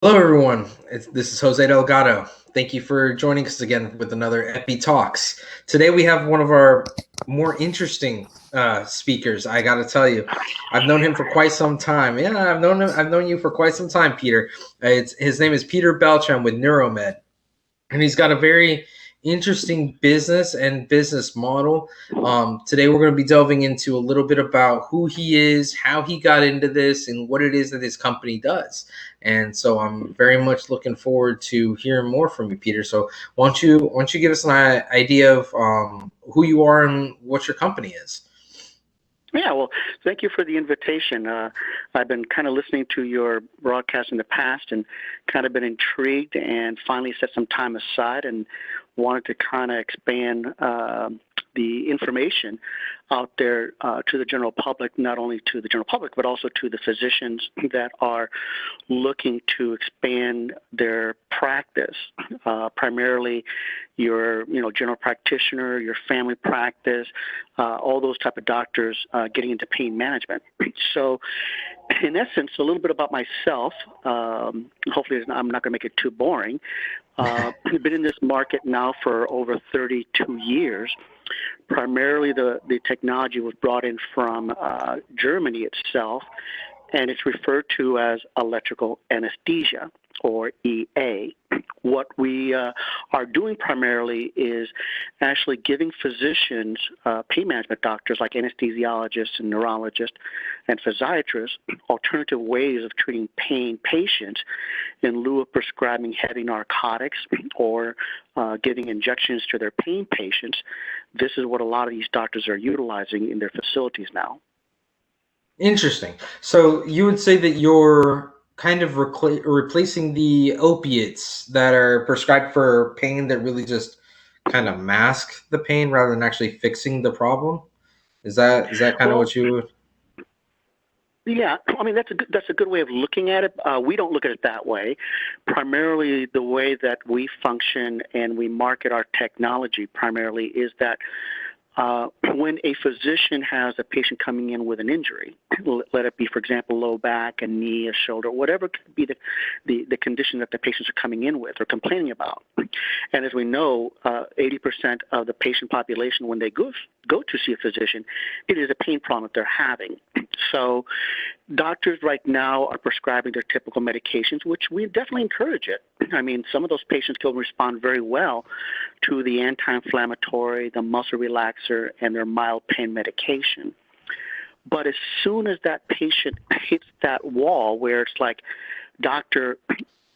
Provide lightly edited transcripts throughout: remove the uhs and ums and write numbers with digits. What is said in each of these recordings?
Hello, everyone. This is Jose Delgado. Thank you for joining us again with another EPITalks. Today, we have one of our more interesting speakers. I got to tell you, I've known him for quite some time. Yeah, I've known him. I've known you for quite some time, Peter. His name is Peter Beltran with Neuromed, and he's got a very interesting business and business model. Today, we're going to be delving into a little bit about who he is, how he got into this, and what it is that his company does. And so, I'm very much looking forward to hearing more from you, Peter. So, why don't you give us an idea of who you are and what your company is? Yeah, well, thank you for the invitation. I've been kind of listening to your broadcast in the past and kind of been intrigued and finally set some time aside and wanted to kind of expand the information out there to the general public, not only to the general public, but also to the physicians that are looking to expand their practice, primarily your general practitioner, your family practice, all those type of doctors getting into pain management. So in essence, a little bit about myself. Hopefully I'm not going to make it too boring. I've been in this market now for over 32 years. Primarily the technology was brought in from Germany itself, and it's referred to as electrical anesthesia, or EA. What we are doing primarily is actually giving physicians, pain management doctors like anesthesiologists and neurologists and physiatrists, alternative ways of treating pain patients in lieu of prescribing heavy narcotics or giving injections to their pain patients. This is what a lot of these doctors are utilizing in their facilities now. Interesting. So, you would say that you're kind of replacing the opiates that are prescribed for pain that really just kind of mask the pain rather than actually fixing the problem. Is that kind of Well, what you? yeah, I mean that's a good way of looking at it. We don't look at it that way. Primarily, the way that we function and we market our technology primarily is that when a physician has a patient coming in with an injury, let it be, for example, low back, a knee, a shoulder, whatever could be the condition that the patients are coming in with or complaining about. And as we know, 80% of the patient population, when they go to see a physician, it is a pain problem that they're having. So doctors right now are prescribing their typical medications, which we definitely encourage it. I mean, some of those patients can respond very well to the anti-inflammatory, the muscle relaxer, and their mild pain medication. But as soon as that patient hits that wall where it's like, doctor,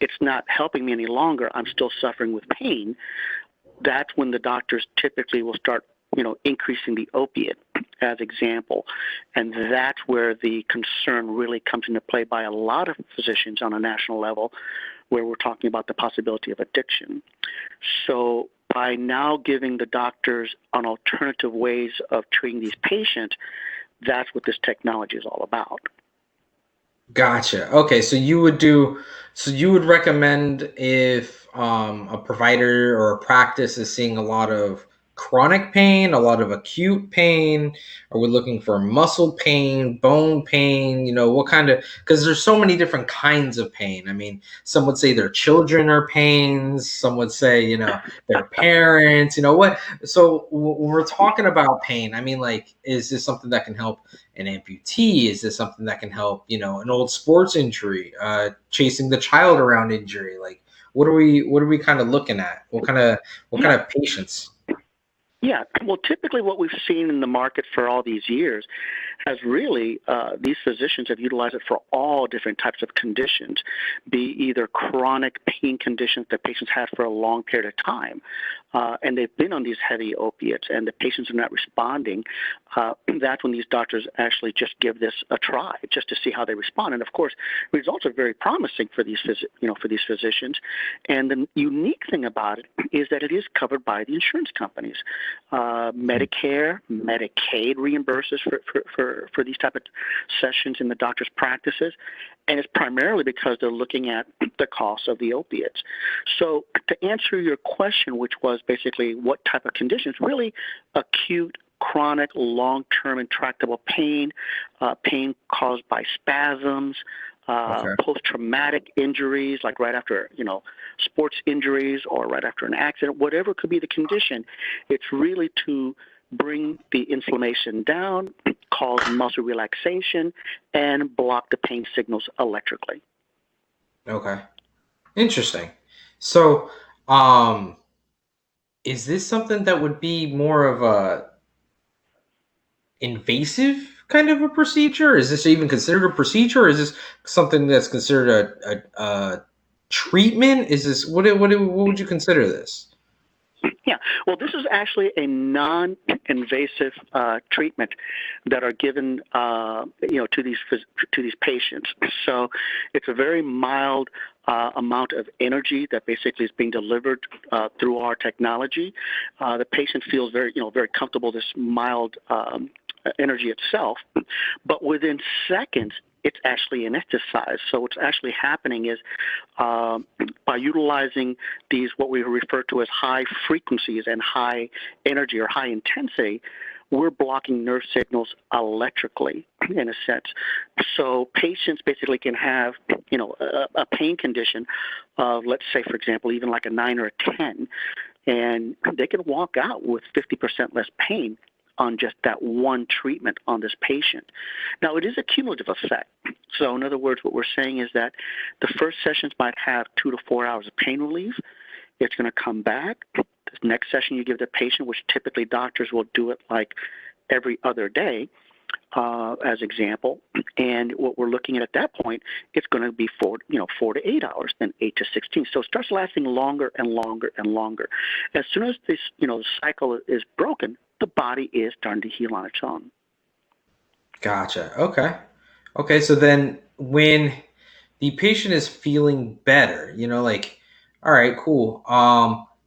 it's not helping me any longer, I'm still suffering with pain, that's when the doctors typically will start increasing the opiate as example. And that's where the concern really comes into play by a lot of physicians on a national level, where we're talking about the possibility of addiction. So by now giving the doctors an alternative ways of treating these patients, that's what this technology is all about. Gotcha. Okay, so you would recommend if a provider or a practice is seeing a lot of chronic pain, a lot of acute pain, are we looking for muscle pain, bone pain, what kind of, because there's so many different kinds of pain. I mean, some would say their children are pains, some would say, their parents, what, so when we're talking about pain, I mean, like, is this something that can help an amputee? Is this something that can help, an old sports injury, chasing the child around injury? Like, what are we kind of looking at? What kind Yeah, of patients? yeah. Well, typically what we've seen in the market for all these years has really, these physicians have utilized it for all different types of conditions, be either chronic pain conditions that patients have for a long period of time, and they've been on these heavy opiates and the patients are not responding. That's when these doctors actually just give this a try just to see how they respond. And of course, results are very promising for these, for these physicians. And the unique thing about it is that it is covered by the insurance companies. Medicare, Medicaid reimburses for these type of sessions in the doctor's practices, and it's primarily because they're looking at the cost of the opiates. So to answer your question, which was basically what type of conditions, really acute, chronic, long-term intractable pain, pain caused by spasms, Okay. post-traumatic injuries, like right after, sports injuries or right after an accident, whatever could be the condition. It's really to bring the inflammation down, cause muscle relaxation, and block the pain signals electrically. Okay. Interesting. So, um, is this something that would be more of a invasive kind of a procedure? Is this even considered a procedure? Or is this something that's considered a treatment? Is this what would you consider this? Yeah, well, this is actually a non-invasive treatment that are given, to these patients. So it's a very mild amount of energy that basically is being delivered through our technology. The patient feels very comfortable. This mild energy itself, but within seconds, it's actually anesthetized. So what's actually happening is by utilizing these, what we refer to as high frequencies and high energy or high intensity, we're blocking nerve signals electrically in a sense. So patients basically can have, a pain condition of, let's say, for example, even like a 9 or a 10, and they can walk out with 50% less pain on just that one treatment on this patient. Now, it is a cumulative effect. So in other words, what we're saying is that the first sessions might have 2 to 4 hours of pain relief. It's going to come back. The next session you give the patient, which typically doctors will do it like every other day, as example. And what we're looking at that point, it's going to be 4 to 8 hours, then 8 to 16. So it starts lasting longer and longer and longer. As soon as this, cycle is broken, the body is starting to heal on its own. Gotcha. Okay. Okay. So then when the patient is feeling better, like, all right, cool.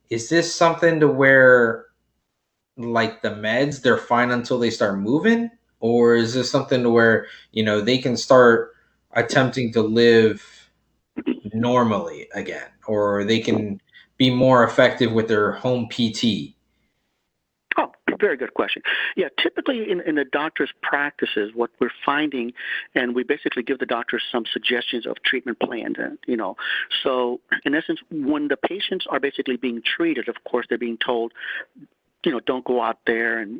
Is this something to where like the meds, they're fine until they start moving? Or is this something to where, they can start attempting to live normally again, or they can be more effective with their home PT? Oh, very good question. Yeah, typically in the doctor's practices, what we're finding, and we basically give the doctors some suggestions of treatment plans, So in essence, when the patients are basically being treated, of course, they're being told, don't go out there and,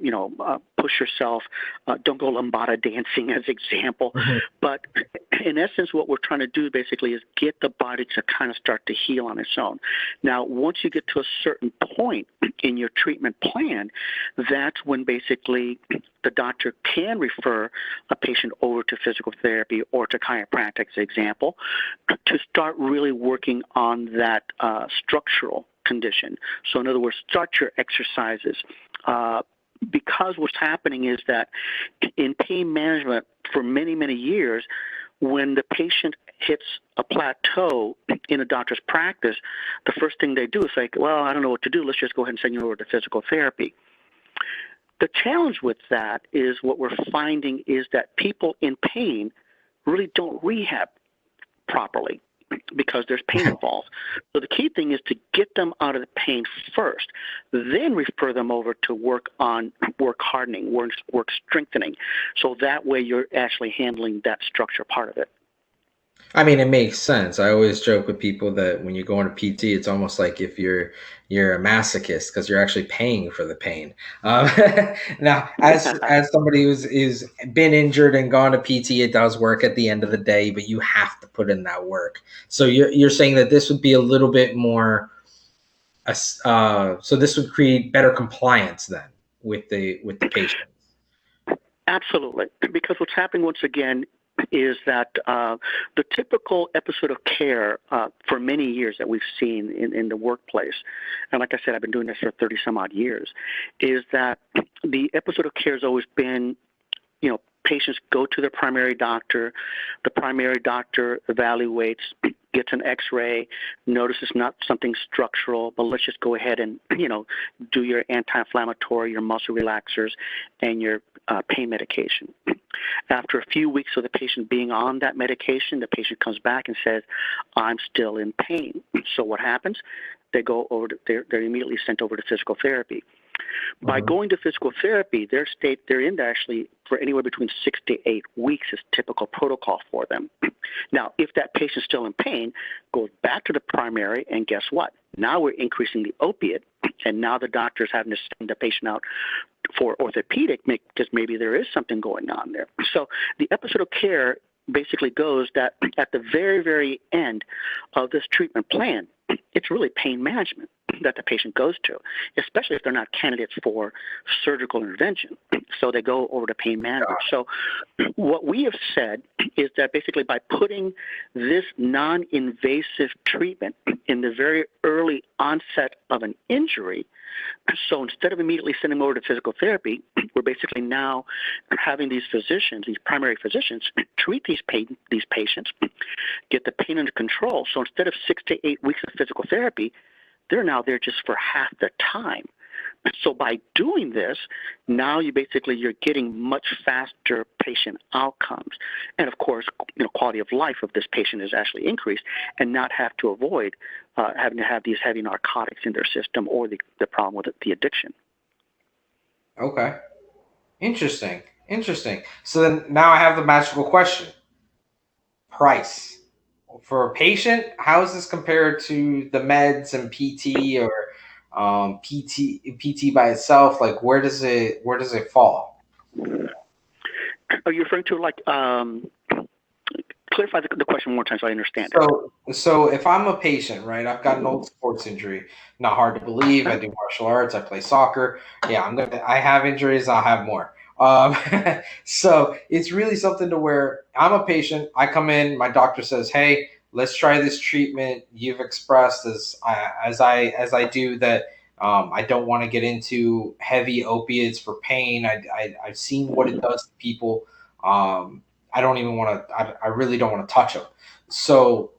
push yourself. Don't go lambada dancing as example. Mhm. But in essence, what we're trying to do basically is get the body to kind of start to heal on its own. Now, once you get to a certain point in your treatment plan, that's when basically the doctor can refer a patient over to physical therapy or to chiropractic, as example, to start really working on that structural condition. So in other words, start your exercises. Because what's happening is that in pain management for many, many years, when the patient hits a plateau in a doctor's practice, the first thing they do is say, well, I don't know what to do. Let's just go ahead and send you over to physical therapy. The challenge with that is what we're finding is that people in pain really don't rehab properly because there's pain involved. So the key thing is to get them out of the pain first, then refer them over to work on work hardening, work strengthening. So that way you're actually handling that structure part of it. I mean, it makes sense. I always joke with people that when you go into PT, it's almost like if you're a masochist because you're actually paying for the pain. Um, now, as somebody who's been injured and gone to PT, it does work at the end of the day, but you have to put in that work. So you're saying that this would be a little bit more, so this would create better compliance then with the patient. Absolutely, because what's happening once again is that the typical episode of care for many years that we've seen in the workplace, and like I said, I've been doing this for 30 some odd years, is that the episode of care has always been, patients go to their primary doctor, the primary doctor evaluates, gets an x-ray, notices not something structural, but let's just go ahead and, do your anti-inflammatory, your muscle relaxers, and your pain medication. After a few weeks of the patient being on that medication, the patient comes back and says, I'm still in pain. So what happens? They go over they're immediately sent over to physical therapy. By going to physical therapy, they're in actually for anywhere between 6 to 8 weeks is typical protocol for them. Now, if that patient's still in pain, goes back to the primary, and guess what? Now we're increasing the opiate, and now the doctor's having to send the patient out for orthopedic because maybe there is something going on there. So the episode of care basically goes that at the very, very end of this treatment plan, it's really pain management that the patient goes to, especially if they're not candidates for surgical intervention. So they go over to pain management. So what we have said is that basically by putting this non-invasive treatment in the very early onset of an injury, so instead of immediately sending them over to physical therapy, we're basically now having these physicians, these primary physicians, treat these patients, get the pain under control. So instead of 6 to 8 weeks of physical therapy, they're now there just for half the time. So by doing this, now you're getting much faster patient outcomes, and of course, quality of life of this patient is actually increased, and not have to avoid having to have these heavy narcotics in their system or the problem with the addiction. Okay, interesting. So then now I have the magical question: price for a patient. How is this compared to the meds and PT or PT by itself? Like, where does it fall? Are you referring to clarify the question one more time so I understand So if I'm a patient, right, I've got an old sports injury, not hard to believe. I do martial arts, I play soccer. Yeah, I have injuries, I'll have more. So it's really something to where I'm a patient, I come in, my doctor says, hey, let's try this treatment. You've expressed as I do that I don't want to get into heavy opiates for pain. I've seen what it does to people. I don't even want to, I really don't want to touch them. So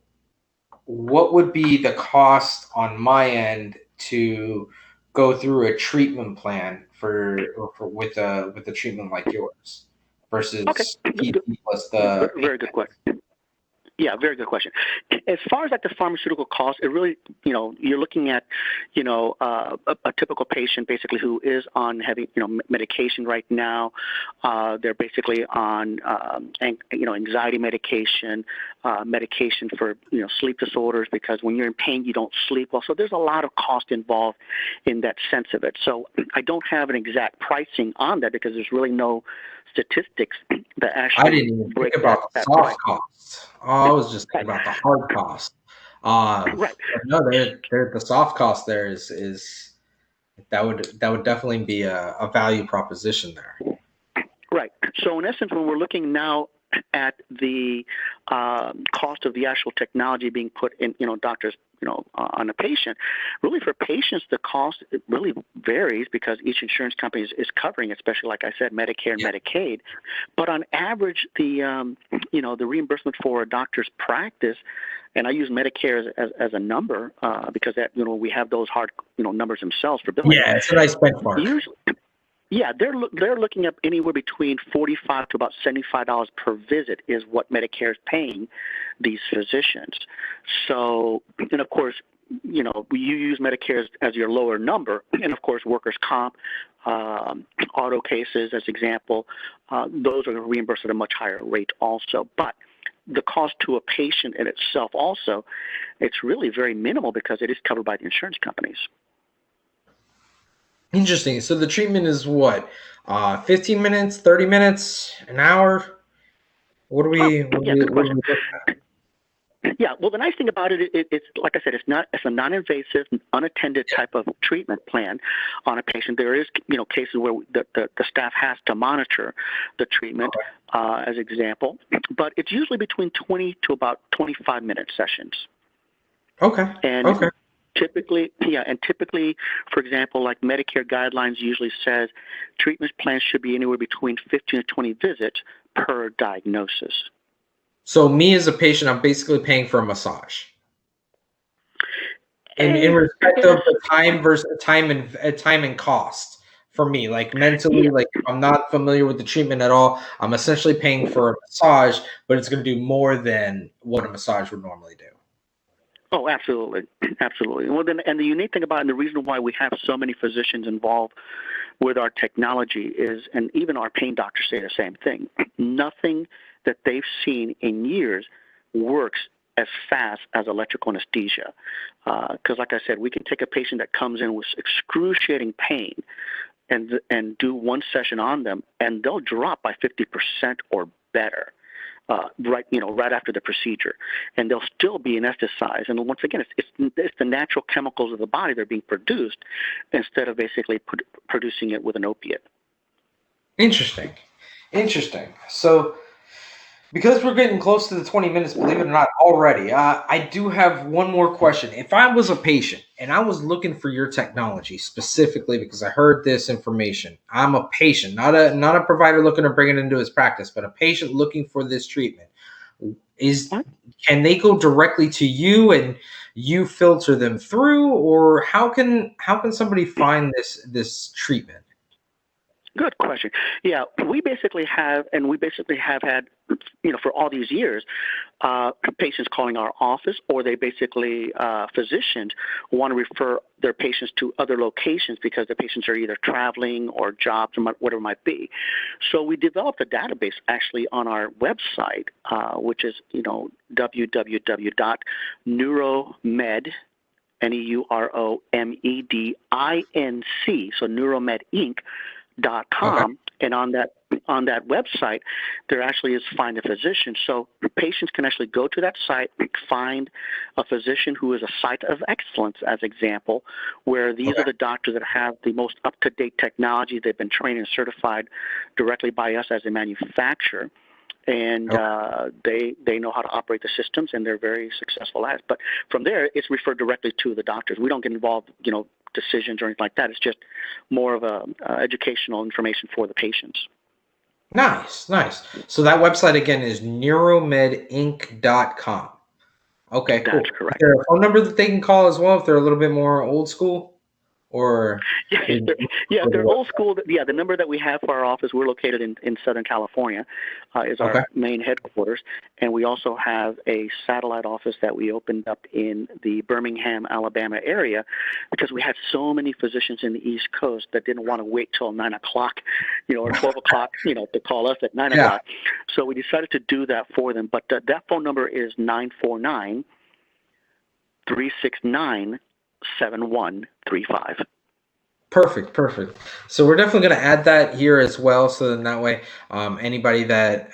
what would be the cost on my end to go through a treatment plan with a treatment like yours versus PT plus the very good question. Yeah, very good question. As far as the pharmaceutical cost, it really, you're looking at, a typical patient basically who is on heavy, medication right now. They're basically on, anxiety medication, medication for, sleep disorders, because when you're in pain, you don't sleep well. So there's a lot of cost involved in that sense of it. So I don't have an exact pricing on that because there's really no statistics that actually I didn't even think about the soft costs. I was just thinking about the hard cost. Right. No, the soft cost there is that would definitely be a value proposition there. Right. So in essence, when we're looking now at the cost of the actual technology being put in, doctors, on a patient, really for patients, the cost really varies because each insurance company is covering, especially like I said, Medicare and Medicaid. But on average, the the reimbursement for a doctor's practice, and I use Medicare as a number because that we have those hard numbers themselves for billing. Yeah, it's a nice benchmark. Usually, yeah, they're looking at anywhere between $45 to about $75 per visit is what Medicare is paying these physicians. So, and of course, you use Medicare as your lower number, and of course, workers' comp, auto cases as example, those are reimbursed at a much higher rate also. But the cost to a patient in itself also, it's really very minimal because it is covered by the insurance companies. Interesting. So the treatment is what? 15 minutes, 30 minutes, an hour? What are we looking at? Yeah, well, the nice thing about it's like I said, it's a non-invasive, unattended type of treatment plan on a patient. There is, cases where the staff has to monitor the treatment, as example, but it's usually between 20 to about 25-minute sessions. Okay. And typically, for example, like Medicare guidelines usually says treatment plans should be anywhere between 15 to 20 visits per diagnosis. So me as a patient, I'm basically paying for a massage. In respect of the time versus time and cost for me, like mentally, like if I'm not familiar with the treatment at all, I'm essentially paying for a massage, but it's going to do more than what a massage would normally do. Oh, absolutely, absolutely. Well, then, and the unique thing about it, and the reason why we have so many physicians involved with our technology is, and even our pain doctors say the same thing, nothing that they've seen in years works as fast as electrical anesthesia. Because like I said, we can take a patient that comes in with excruciating pain and do one session on them, and they'll drop by 50% or better. Right after the procedure, and they'll still be anesthetized. And once again, it's the natural chemicals of the body that are being produced instead of basically producing it with an opiate. Interesting. So, because we're getting close to the 20 minutes, believe it or not, already, I do have one more question. If I was a patient and I was looking for your technology specifically because I heard this information, I'm a patient, not a provider looking to bring it into his practice, but a patient looking for this treatment. Can they go directly to you and you filter them through, or how can somebody find this treatment? Good question. Yeah, we basically have had, for all these years, patients calling our office, or they basically, physicians want to refer their patients to other locations because the patients are either traveling or jobs or whatever it might be. So we developed a database actually on our website, which is, www.neuromed, NEUROMEDINC, so neuromedinc.com. Okay. And on that website, there actually is Find a Physician. So patients can actually go to that site, find a physician who is a site of excellence, as example, where these are the doctors that have the most up-to-date technology. They've been trained and certified directly by us as a manufacturer. And they know how to operate the systems, and they're very successful at it. But from there, it's referred directly to the doctors. We don't get involved, decisions or anything like that. It's just more of a educational information for the patients. Nice. So that website again is neuromedinc.com. Okay, cool. That's correct. Is there a phone number that they can call as well if they're a little bit more old school? Or if they're old school, the number that we have for our office, we're located in Southern California, is our main headquarters, and we also have a satellite office that we opened up in the Birmingham, Alabama area, because we had so many physicians in the East Coast that didn't want to wait till 9 o'clock, or 12 o'clock, to call us at 9 o'clock. So we decided to do that for them. But that phone number is 949-369-7135. Perfect. So we're definitely going to add that here as well. So then that way, anybody that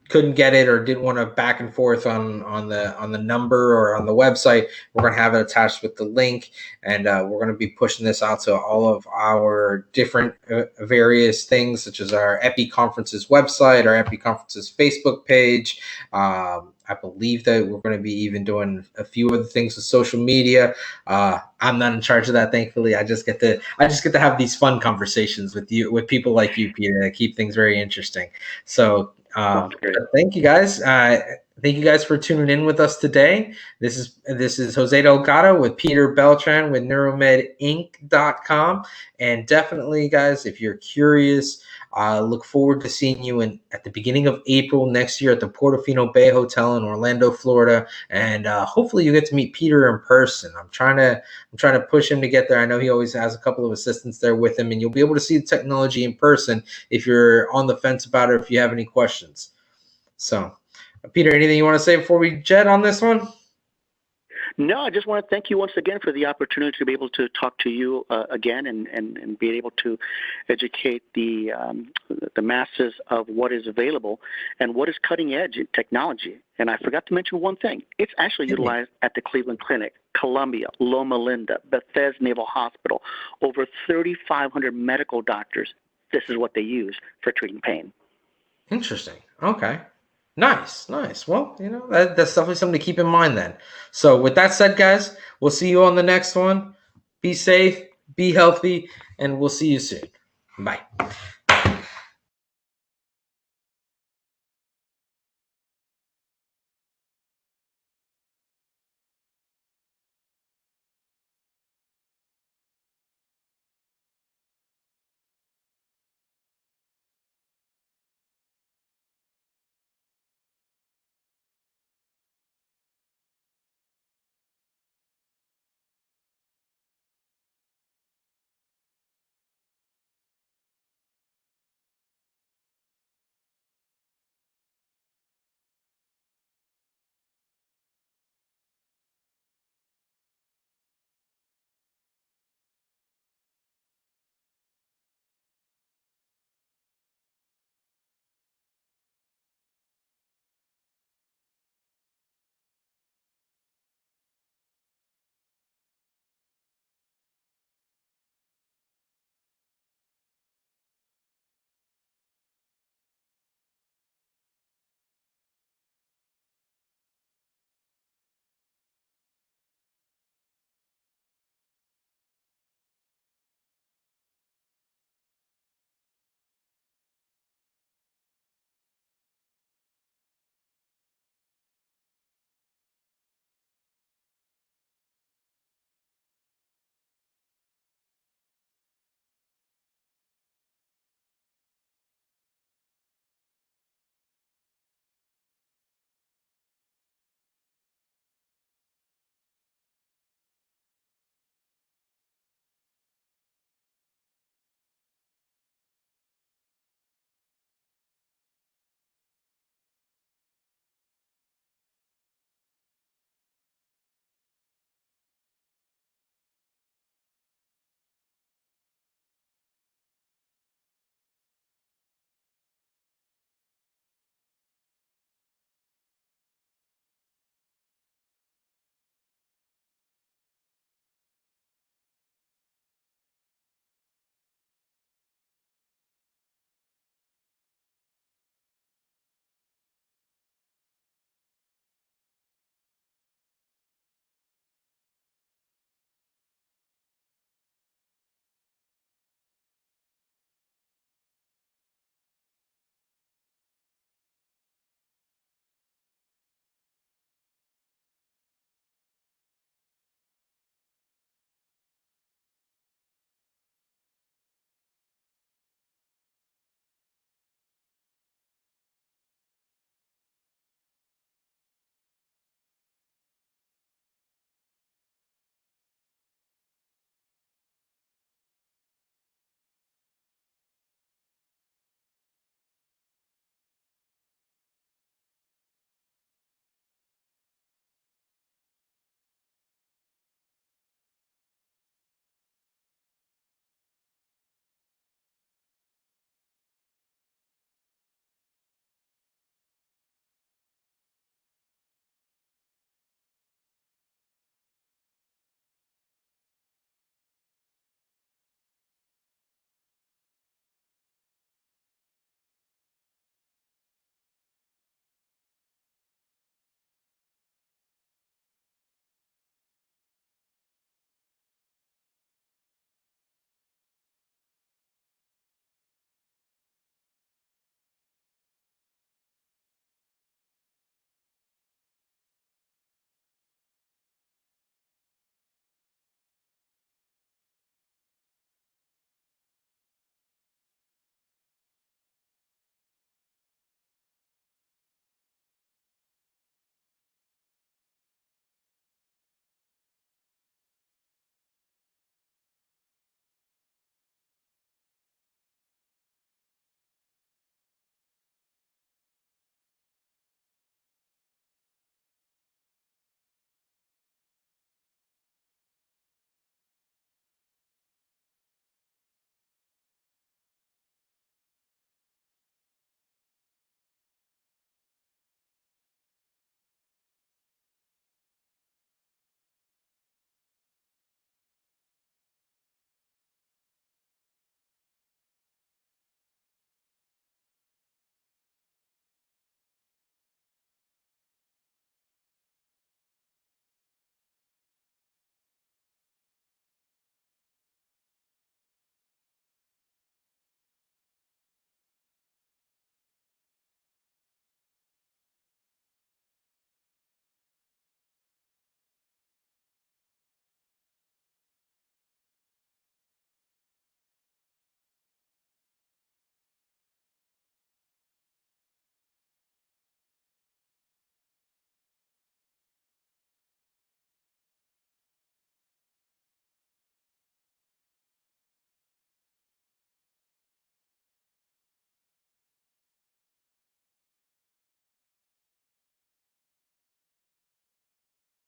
couldn't get it or didn't want to back and forth on the number or on the website, we're going to have it attached with the link, and we're going to be pushing this out to all of our different various things, such as our EPIConferences website, our EPIConferences Facebook page. I believe that we're going to be even doing a few other things with social media. I'm not in charge of that, thankfully. I just get to have these fun conversations with people like you, Peter, that keep things very interesting. So thank you guys. Thank you guys for tuning in with us today. This is Jose Delgado with Peter Beltran with neuromedinc.com. And definitely, guys, if you're curious, look forward to seeing you at the beginning of April next year at the Portofino Bay Hotel in Orlando, Florida. And hopefully you get to meet Peter in person. I'm trying to push him to get there. I know he always has a couple of assistants there with him, and you'll be able to see the technology in person if you're on the fence about it, if you have any questions. So, Peter, anything you want to say before we jet on this one? No, I just want to thank you once again for the opportunity to be able to talk to you again and be able to educate the masses of what is available and what is cutting edge technology. And I forgot to mention one thing. It's actually utilized at the Cleveland Clinic, Columbia, Loma Linda, Bethesda Naval Hospital. Over 3,500 medical doctors, this is what they use for treating pain. Interesting. Okay. Nice. Well, that's definitely something to keep in mind then. So with that said, guys, we'll see you on the next one. Be safe, be healthy, and we'll see you soon. Bye.